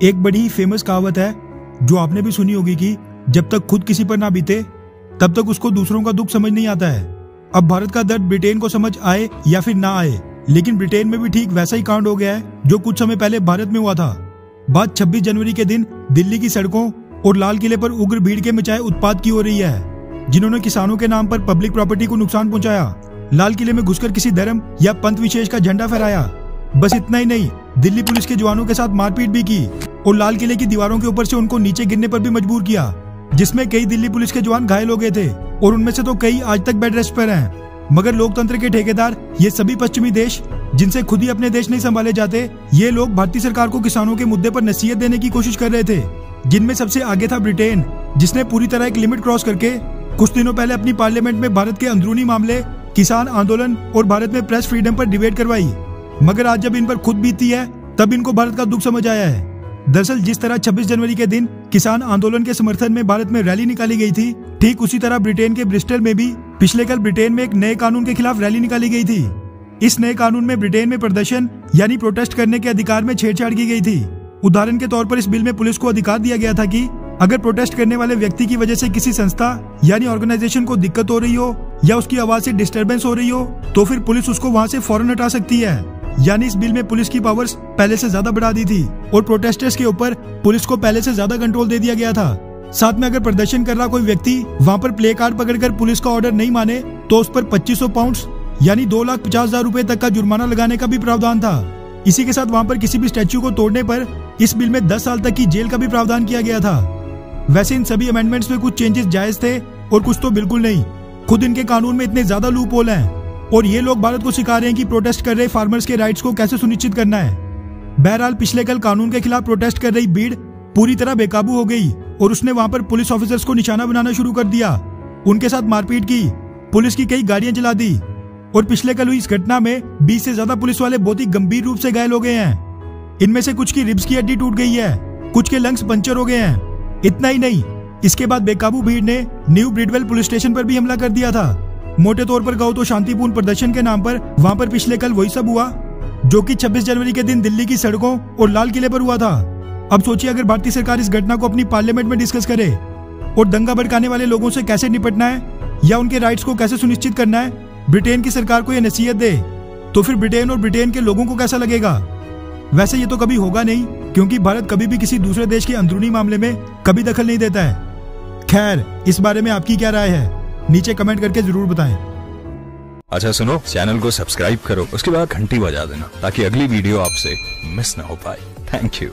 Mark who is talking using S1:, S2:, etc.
S1: एक बड़ी ही फेमस कहावत है जो आपने भी सुनी होगी कि जब तक खुद किसी पर ना बीते तब तक उसको दूसरों का दुख समझ नहीं आता है। अब भारत का दर्द ब्रिटेन को समझ आए या फिर ना आए, लेकिन ब्रिटेन में भी ठीक वैसा ही कांड हो गया है जो कुछ समय पहले भारत में हुआ था। बात 26 जनवरी के दिन दिल्ली की सड़कों और लाल किले पर उग्र भीड़ के मचाए उत्पात की हो रही है, जिन्होंने किसानों के नाम पर पब्लिक प्रॉपर्टी को नुकसान पहुंचाया, लाल किले में घुसकर किसी धर्म या पंथ विशेष का झंडा फहराया। बस इतना ही नहीं, दिल्ली पुलिस के जवानों के साथ मारपीट भी की और लाल किले की दीवारों के ऊपर से उनको नीचे गिरने पर भी मजबूर किया, जिसमें कई दिल्ली पुलिस के जवान घायल हो गए थे और उनमें से तो कई आज तक बेड रेस्ट पर हैं। मगर लोकतंत्र के ठेकेदार ये सभी पश्चिमी देश जिनसे खुद ही अपने देश नहीं संभाले जाते, ये लोग भारतीय सरकार को किसानों के मुद्दे पर नसीहत देने की कोशिश कर रहे थे, जिनमें सबसे आगे था ब्रिटेन, जिसने पूरी तरह एक लिमिट क्रॉस करके कुछ दिनों पहले अपनी पार्लियामेंट में भारत के अंदरूनी मामले, किसान आंदोलन और भारत में प्रेस फ्रीडम पर डिबेट करवाई। मगर आज जब इन पर खुद बीती है तब इनको भारत का दुख समझ आया है। दरअसल जिस तरह 26 जनवरी के दिन किसान आंदोलन के समर्थन में भारत में रैली निकाली गई थी, ठीक उसी तरह ब्रिटेन के ब्रिस्टल में भी पिछले कल ब्रिटेन में एक नए कानून के खिलाफ रैली निकाली गई थी। इस नए कानून में ब्रिटेन में प्रदर्शन यानी प्रोटेस्ट करने के अधिकार में छेड़छाड़ की गई थी। उदाहरण के तौर पर इस बिल में पुलिस को अधिकार दिया गया था कि अगर प्रोटेस्ट करने वाले व्यक्ति की वजह से किसी संस्था यानी ऑर्गेनाइजेशन को दिक्कत हो रही हो या उसकी आवाज से डिस्टरबेंस हो रही हो तो फिर पुलिस उसको वहां से फौरन हटा सकती है। यानी इस बिल में पुलिस की पावर्स पहले से ज्यादा बढ़ा दी थी और प्रोटेस्टर्स के ऊपर पुलिस को पहले से ज्यादा कंट्रोल दे दिया गया था। साथ में अगर प्रदर्शन कर रहा कोई व्यक्ति वहां पर प्ले कार्ड पकड़कर पुलिस का ऑर्डर नहीं माने तो उस पर 2500 पाउंड यानी 2,50,000 रुपए तक का जुर्माना लगाने का भी प्रावधान था। इसी के साथ वहां पर किसी भी स्टैच्यू को तोड़ने पर इस बिल में 10 साल तक की जेल का भी प्रावधान किया गया था। वैसे इन सभी अमेंडमेंट्स में कुछ चेंजेस जायज थे और कुछ तो बिल्कुल नहीं। खुद इनके कानून में इतने ज्यादा लूप होल हैं और ये लोग भारत को सिखा रहे हैं कि प्रोटेस्ट कर रहे फार्मर्स के राइट्स को कैसे सुनिश्चित करना है। बहरहाल पिछले कल कानून के खिलाफ प्रोटेस्ट कर रही भीड़ पूरी तरह बेकाबू हो गई और उसने वहां पर पुलिस ऑफिसर्स को निशाना बनाना शुरू कर दिया, उनके साथ मारपीट की, पुलिस की कई गाड़ियां जला दी और पिछले कल हुई इस घटना में 20 से ज्यादा पुलिस वाले बहुत ही गंभीर रूप से घायल हो गए हैं। इनमें से कुछ की रिब्स की हड्डी टूट गई है, कुछ के लंग्स पंचर हो गए हैं। इतना ही नहीं, इसके बाद बेकाबू भीड़ ने न्यू ब्रिडवेल पुलिस स्टेशन पर भी हमला कर दिया था। मोटे तौर पर कहो तो शांतिपूर्ण प्रदर्शन के नाम पर वहां पर पिछले कल वही सब हुआ जो कि 26 जनवरी के दिन दिल्ली की सड़कों और लाल किले पर हुआ था। अब सोचिए अगर भारतीय सरकार इस घटना को अपनी पार्लियामेंट में डिस्कस करे और दंगा भड़काने वाले लोगों से कैसे निपटना है या उनके राइट्स को कैसे सुनिश्चित करना है, ब्रिटेन की सरकार को यह नसीहत दे, तो फिर ब्रिटेन और ब्रिटेन के लोगों को कैसा लगेगा? वैसे ये तो कभी होगा नहीं, क्योंकि भारत कभी भी किसी दूसरे देश के अंदरूनी मामले में कभी दखल नहीं देता है। खैर, इस बारे में आपकी क्या राय है, नीचे कमेंट करके जरूर बताएं।
S2: अच्छा सुनो, चैनल को सब्सक्राइब करो, उसके बाद घंटी बजा देना ताकि अगली वीडियो आपसे मिस ना हो पाए। Thank you.